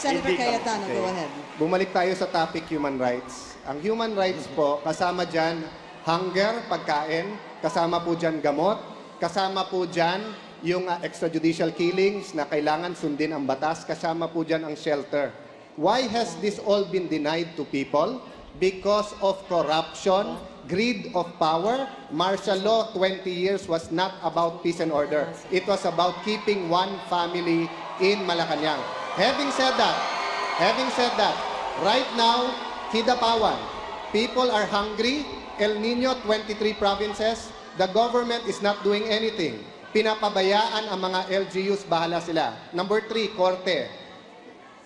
Senator Cayetano, go ahead. Bumalik tayo sa topic human rights. Ang human rights po, kasama dyan hunger, pagkain, kasama po dyan gamot, kasama po dyan yung extrajudicial killings na kailangan sundin ang batas, kasama po dyan ang shelter. Why has this all been denied to people? Because of corruption, greed of power. Martial law 20 years was not about peace and order. It was about keeping one family in Malacanang. Having said that, right now, Kidapawan, people are hungry. El Nino, 23 provinces. The government is not doing anything. Pinapabayaan ang mga LGUs, bahala sila. Number 3, Korte.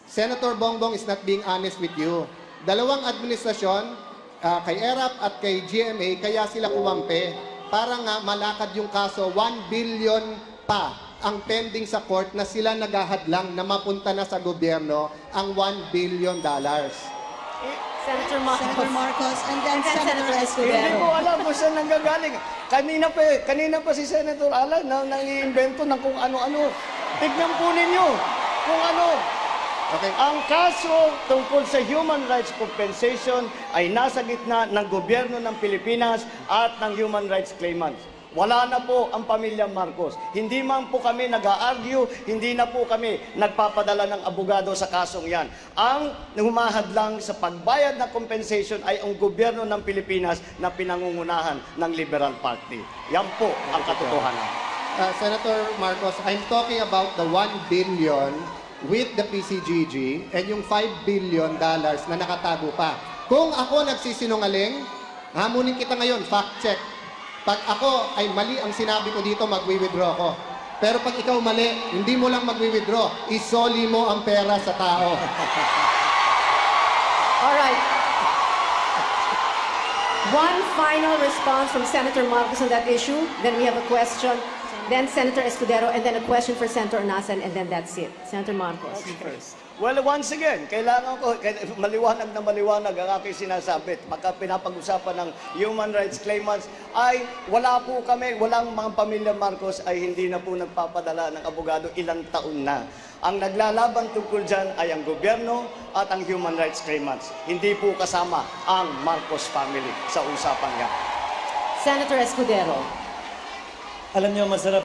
Senator Bongbong is not being honest with you. Dalawang administrasyon, kay ERAP at kay GMA, kaya sila kumampi para nga malakad yung kaso. 1 billion pa ang pending sa court na sila naghahadlang na mapunta na sa gobyerno ang $1 billion. Senator Marcos, and then Senator Escudero. Hindi ko alam kung saan nanggagaling. Kanina pa si Senator Alan na nang-iimbento ng kung ano-ano. Tignan po ninyo kung ano. Okay. Ang kaso tungkol sa human rights compensation ay nasa gitna ng gobyerno ng Pilipinas at ng human rights claimants. Wala na po ang pamilya Marcos. Hindi man po kami nag-a-argue, hindi na po kami nagpapadala ng abogado sa kasong yan. Ang humahadlang sa pagbayad ng compensation ay ang gobyerno ng Pilipinas na pinangungunahan ng Liberal Party. Yan po ang katotohanan. Senator Marcos, I'm talking about the 1 billion with the PCGG and yung $5 billion na nakatago pa. Kung ako nagsisinungaling, hamunin kita ngayon, fact check. Pag ako ay mali ang sinabi ko dito, magwi-withdraw ko. Pero pag ikaw mali, hindi mo lang magwi-withdraw, isoli mo ang pera sa tao. All right. One final response from Senator Marcos on that issue. Then we have a question. Then Senator Escudero, and then a question for Senator Onasan, and then that's it. Senator Marcos. Well, once again, kailangan ko, maliwanag na maliwanag ang aking sinasabi. Pagka pinapag-usapan ng human rights claimants, ay wala po kami, walang mga pamilya Marcos ay hindi na po nagpapadala ng abogado ilang taon na. Ang naglalaban tungkol dyan ay ang gobyerno at ang human rights claimants. Hindi po kasama ang Marcos family sa usapan yan. Senator Escudero. Alam niyo, masarap